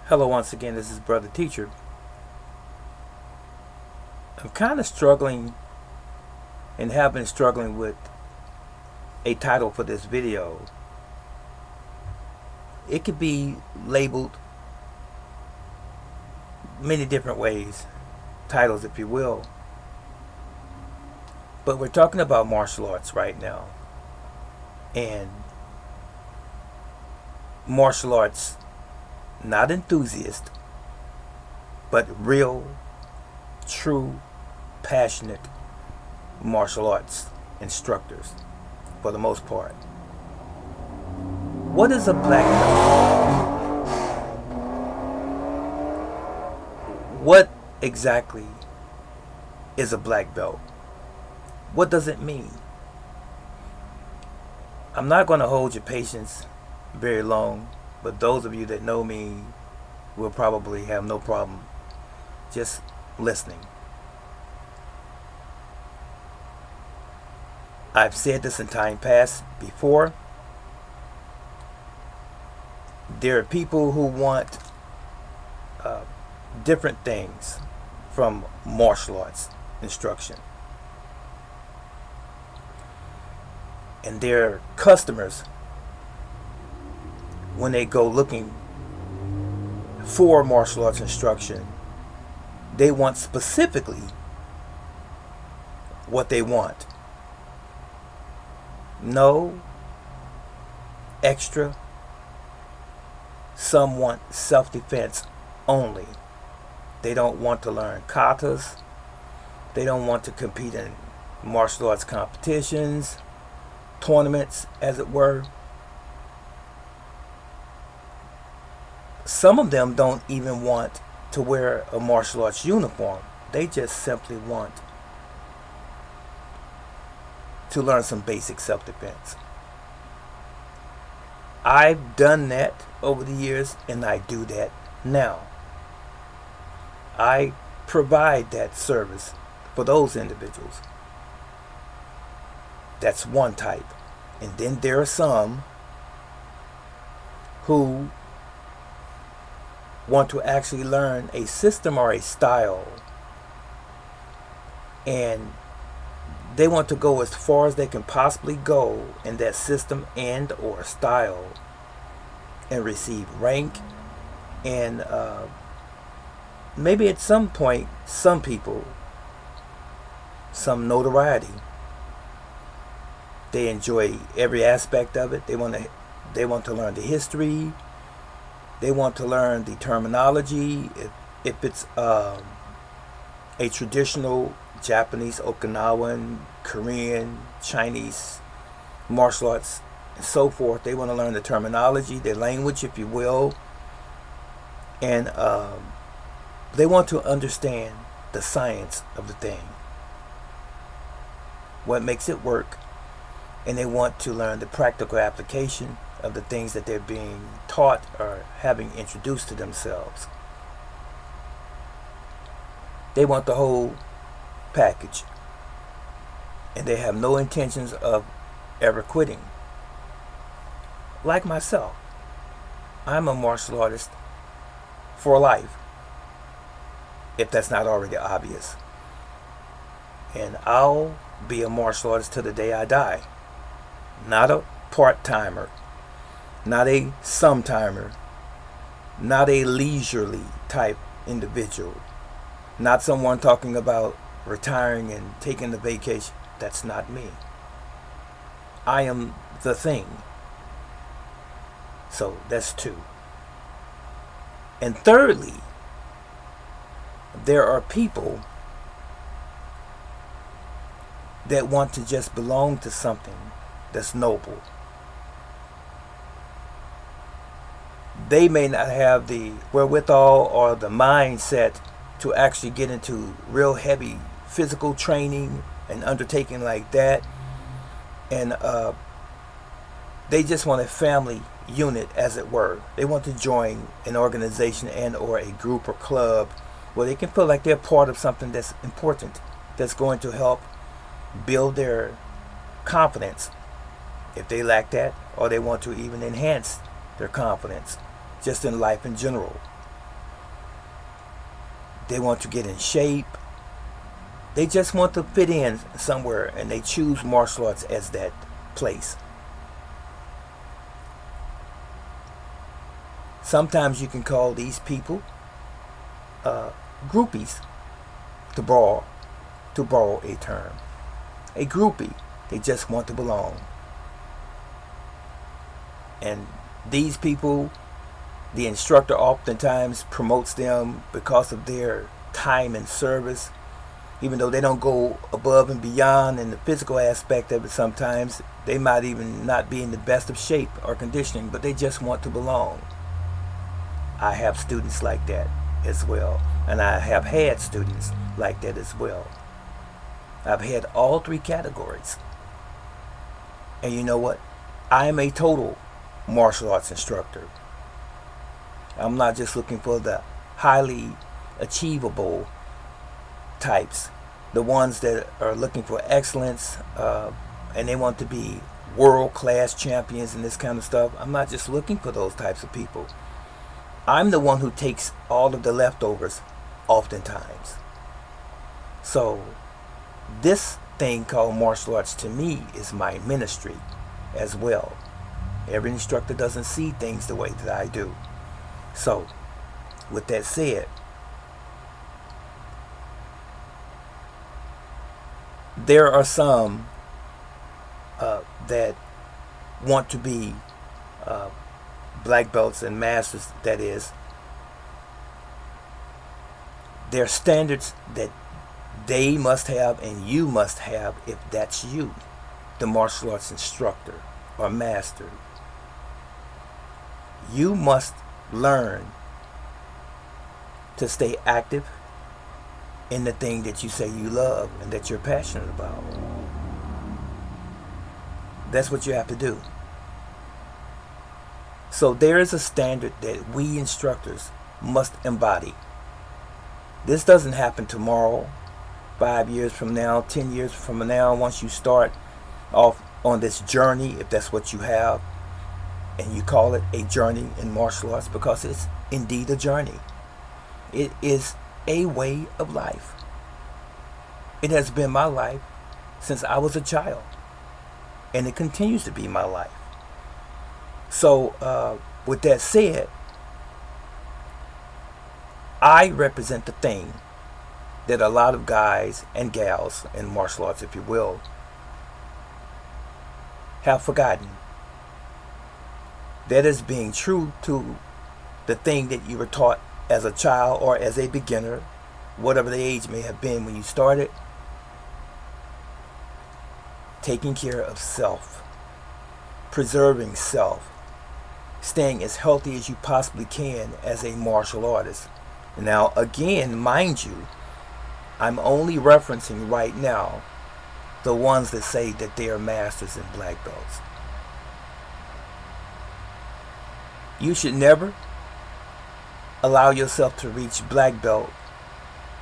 Hello, once again, this is Brother Teacher. I'm kind of struggling and have been struggling with a title for this video. It could be labeled many different ways, titles if you will. But we're talking about martial arts right now. And martial arts, not enthusiast, but real, true, passionate martial arts instructors for the most part. What is a black belt? What exactly is a black belt? What does it mean? I'm not going to hold your patience very long, but those of you that know me will probably have no problem just listening. I've said this in time past before. There are people who want different things from martial arts instruction. And their customers, when they go looking for martial arts instruction, they want specifically what they want. No extra. Some want self-defense only. They don't want to learn katas. They don't want to compete in martial arts competitions, tournaments, as it were. Some of them don't even want to wear a martial arts uniform. They just simply want to learn some basic self-defense. I've done that over the years, and I do that now. I provide that service for those individuals. That's one type. And then there are some who want to actually learn a system or a style, and they want to go as far as they can possibly go in that system and or style and receive rank and maybe at some point, some people, some notoriety. They enjoy every aspect of it. They want to learn the history. They want to learn the terminology. If it's a traditional Japanese, Okinawan, Korean, Chinese martial arts and so forth, they want to learn the terminology, their language, if you will, and they want to understand the science of the thing, what makes it work, and they want to learn the practical application of the things that they're being taught or having introduced to themselves. They want the whole package, and they have no intentions of ever quitting. Like myself, I'm a martial artist for life, if that's not already obvious. And I'll be a martial artist till the day I die. Not a part-timer, not a sometime-er, not a leisurely type individual, not someone talking about retiring and taking a vacation. That's not me. I am the thing. So that's two. And thirdly, there are people that want to just belong to something that's noble. They may not have the wherewithal or the mindset to actually get into real heavy physical training and undertaking like that, and they just want a family unit, as it were. They want to join an organization and or a group or club where they can feel like they're part of something that's important, that's going to help build their confidence if they lack that, or they want to even enhance their confidence just in life in general. They want to get in shape. They just want to fit in somewhere, and they choose martial arts as that place. Sometimes you can call these people groupies, to borrow a term. A groupie, they just want to belong. And these people, the instructor oftentimes promotes them because of their time and service, even though they don't go above and beyond in the physical aspect of it. Sometimes they might even not be in the best of shape or conditioning, but they just want to belong. I have students like that as well, and I have had students like that as well. I've had all three categories. And you know what? I am a total martial arts instructor. I'm not just looking for the highly achievable types, the ones that are looking for excellence, and they want to be world-class champions and this kind of stuff. I'm not just looking for those types of people. I'm the one who takes all of the leftovers oftentimes. So this thing called martial arts to me is my ministry as well. Every instructor doesn't see things the way that I do. So with that said, there are some that want to be black belts and masters. That is, there are standards that they must have and you must have if that's you, the martial arts instructor or master. You must learn to stay active in the thing that you say you love and that you're passionate about. That's what you have to do. So there is a standard that we instructors must embody. This doesn't happen tomorrow, 5 years from now, 10 years from now, once you start off on this journey, if that's what you have, and you call it a journey in martial arts, because it's indeed a journey. It is a way of life. It has been my life since I was a child, and it continues to be my life. So with that said, I represent the thing that a lot of guys and gals in martial arts, if you will, have forgotten. That is being true to the thing that you were taught as a child or as a beginner, whatever the age may have been when you started. Taking care of self, preserving self, staying as healthy as you possibly can as a martial artist. Now, again, mind you, I'm only referencing right now the ones that say that they are masters and black belts. You should never allow yourself to reach black belt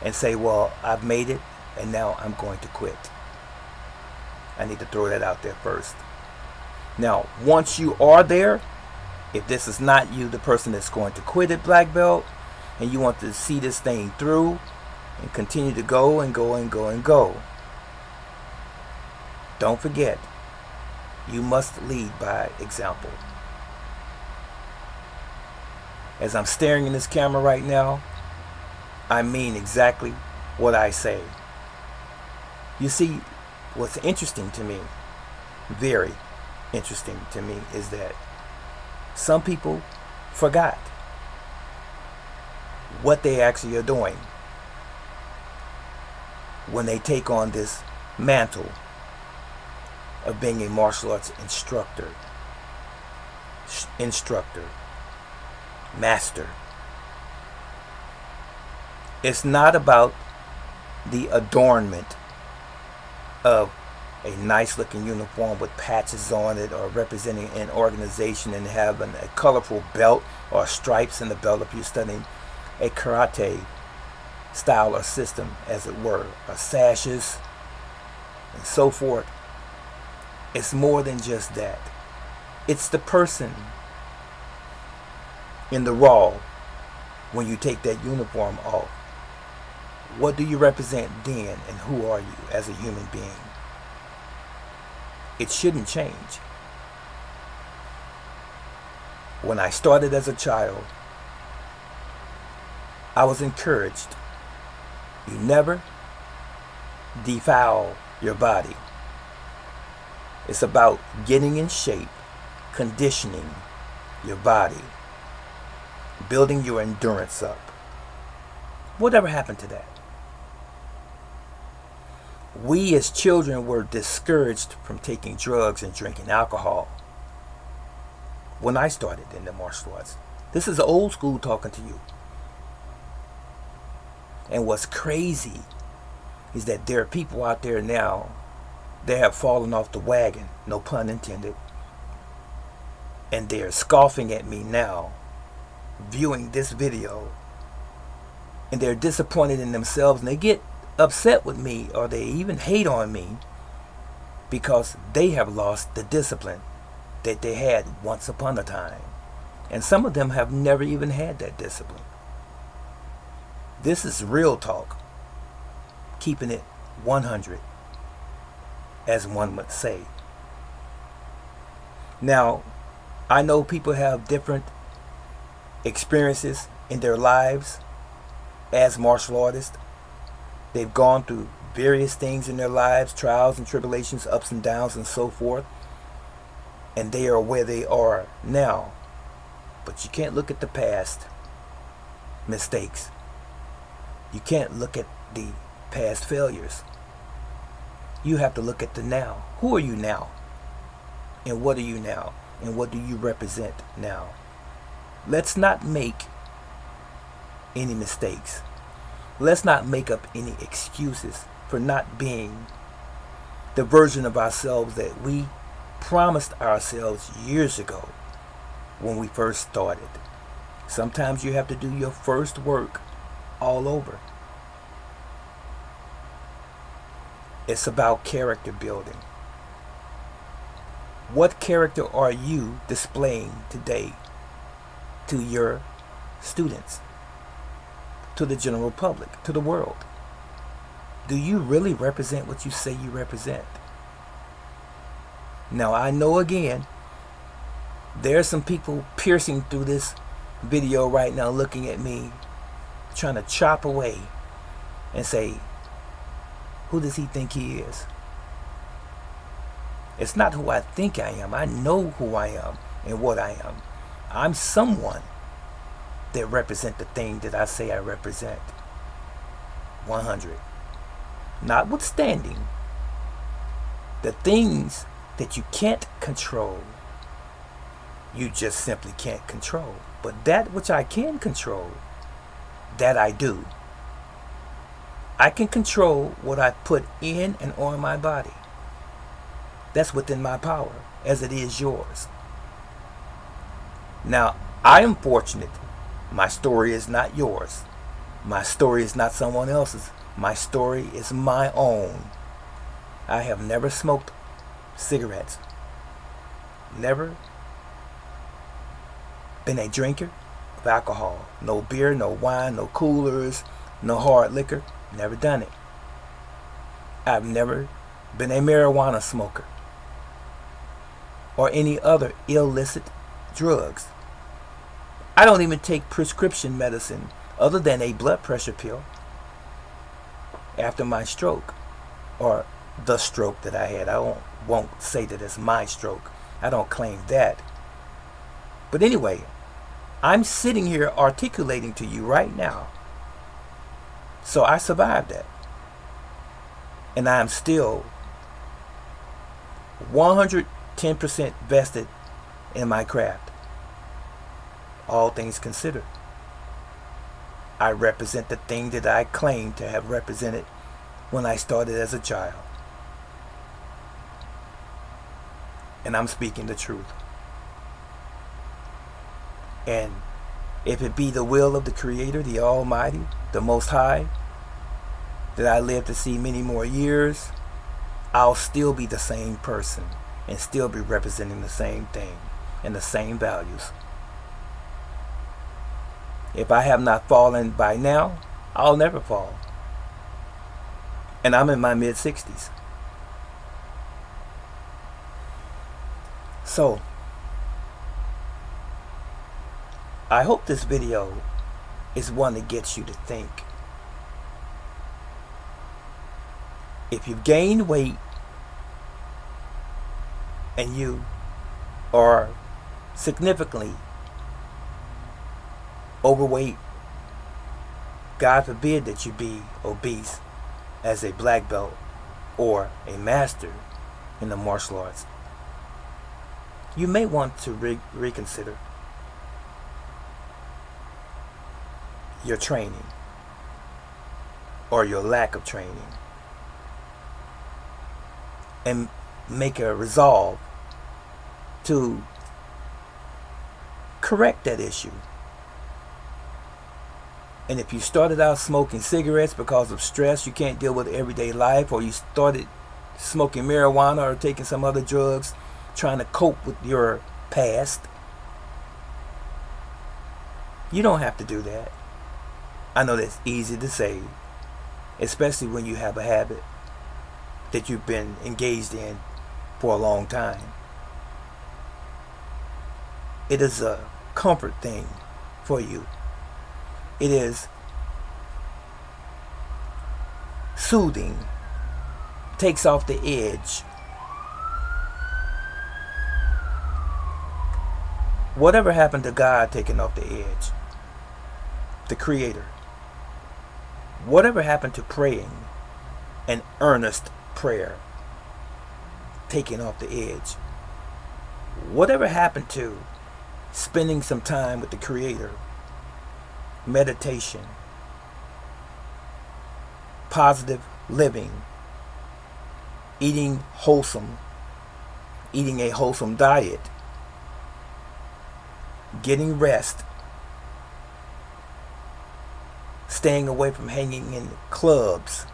and say, well, I've made it and now I'm going to quit. I need to throw that out there first. Now, once you are there, if this is not you, the person that's going to quit at black belt, and you want to see this thing through and continue to go and go and go and go, don't forget, you must lead by example. As I'm staring in this camera right now, I mean exactly what I say. You see, what's interesting to me, very interesting to me, is that some people forgot what they actually are doing when they take on this mantle of being a martial arts instructor, master. It's not about the adornment of a nice looking uniform with patches on it, or representing an organization and having a colorful belt or stripes in the belt if you're studying a karate style or system, as it were, or sashes and so forth. It's more than just that. It's the person in the raw when you take that uniform off. What do you represent then, and who are you as a human being? It shouldn't change. When I started as a child, I was encouraged. You never defile your body. It's about getting in shape, conditioning your body, building your endurance up. Whatever happened to that? We as children were discouraged from taking drugs and drinking alcohol. When I started in the martial arts, this is old school talking to you. And what's crazy is that there are people out there now that have fallen off the wagon, no pun intended, and they're scoffing at me now, viewing this video, and they're disappointed in themselves, and they get upset with me, or they even hate on me because they have lost the discipline that they had once upon a time. And some of them have never even had that discipline. This is real talk, keeping it 100, as one would say. Now, I know people have different experiences in their lives as martial artists. They've gone through various things in their lives, trials and tribulations, ups and downs and so forth, and they are where they are now. But you can't look at the past mistakes. You can't look at the past failures. You have to look at the now. Who are you now? And what are you now? And what do you represent now? Let's not make any mistakes. Let's not make up any excuses for not being the version of ourselves that we promised ourselves years ago when we first started. Sometimes you have to do your first work all over. It's about character building. What character are you displaying today to your students, to the general public, to the world? Do you really represent what you say you represent? Now, I know again, there are some people piercing through this video right now looking at me, trying to chop away and say, who does he think he is? It's not who I think I am. I know who I am and what I am. I'm someone that represent the thing that I say I represent. 100. Notwithstanding the things that you can't control, you just simply can't control. But that which I can control, that I do. I can control what I put in and on my body. That's within my power, as it is yours. Now, I am fortunate. My story is not yours. My story is not someone else's. My story is my own. I have never smoked cigarettes. Never been a drinker of alcohol. No beer, no wine, no coolers, no hard liquor. Never done it. I've never been a marijuana smoker or any other illicit drugs. I don't even take prescription medicine other than a blood pressure pill after my stroke, or the stroke that I had. I won't say that it's my stroke. I don't claim that. But anyway, I'm sitting here articulating to you right now. So I survived that. And I'm still 110% vested in my craft. All things considered, I represent the thing that I claim to have represented when I started as a child. And I'm speaking the truth. And if it be the will of the Creator, the Almighty, the Most High, that I live to see many more years, I'll still be the same person and still be representing the same thing and the same values. If I have not fallen by now, I'll never fall. And I'm in my mid-60s. So, I hope this video is one that gets you to think. If you've gained weight and you are significantly overweight, God forbid that you be obese as a black belt or a master in the martial arts, you may want to reconsider your training or your lack of training and make a resolve to correct that issue. And if you started out smoking cigarettes because of stress, you can't deal with everyday life, or you started smoking marijuana or taking some other drugs trying to cope with your past, you don't have to do that. I know that's easy to say, especially when you have a habit that you've been engaged in for a long time. It is a comfort thing for you. It is soothing, takes off the edge. Whatever happened to God taking off the edge? The Creator. Whatever happened to praying, an earnest prayer, taking off the edge? Whatever happened to spending some time with the Creator, meditation, positive living, eating a wholesome diet, getting rest, staying away from hanging in clubs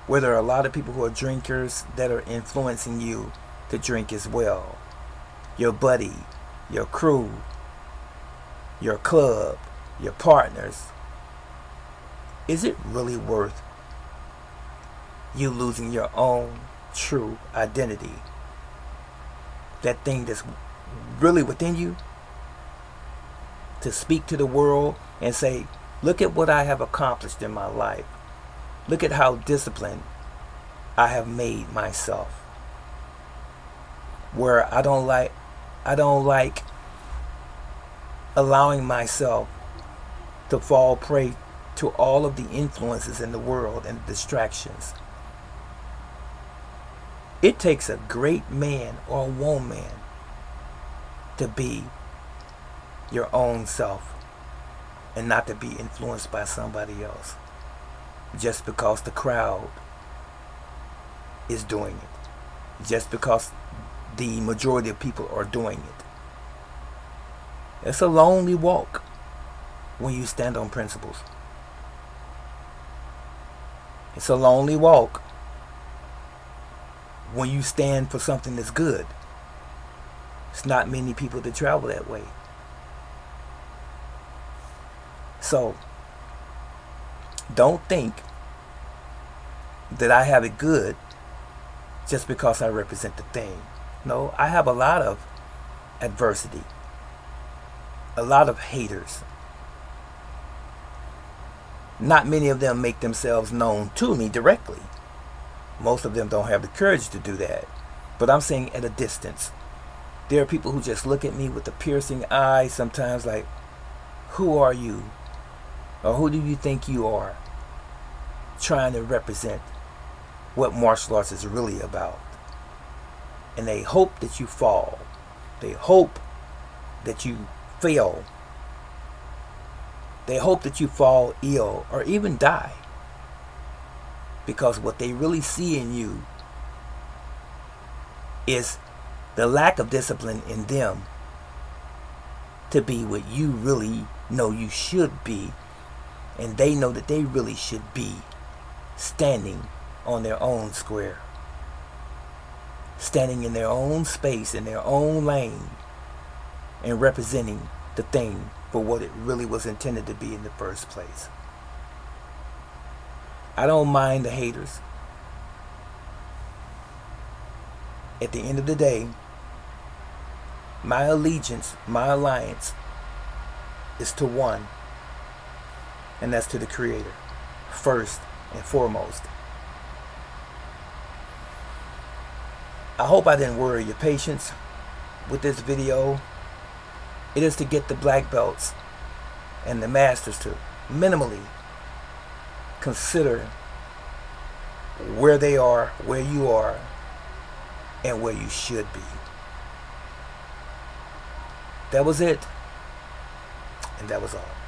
where there are a lot of people who are drinkers that are influencing you to drink as well. Your buddy, your crew, your club, your partners. Is it really worth you losing your own true identity? That thing that's really within you, to speak to the world and say, look at what I have accomplished in my life. Look at how disciplined I have made myself. Where I don't like allowing myself to fall prey to all of the influences in the world and distractions. It takes a great man or woman to be your own self and not to be influenced by somebody else just because the crowd is doing it, just because the majority of people are doing it. It's a lonely walk when you stand on principles. It's a lonely walk when you stand for something that's good. It's not many people that travel that way. So, don't think that I have it good just because I represent the thing. No, I have a lot of adversity, a lot of haters. Not many of them make themselves known to me directly. Most of them don't have the courage to do that. But I'm saying at a distance. There are people who just look at me with a piercing eye sometimes like, who are you? Or who do you think you are? Trying to represent what martial arts is really about. And they hope that you fall. They hope that you fail. They hope that you fall ill or even die. Because what they really see in you is the lack of discipline in them to be what you really know you should be. And they know that they really should be standing on their own square. Standing in their own space, in their own lane. And representing the thing for what it really was intended to be in the first place. I don't mind the haters. At the end of the day, my allegiance, my alliance is to one, and that's to the Creator, first and foremost. I hope I didn't worry your patience with this video. It is to get the black belts and the masters to minimally consider where they are, where you are, and where you should be. That was it, and that was all.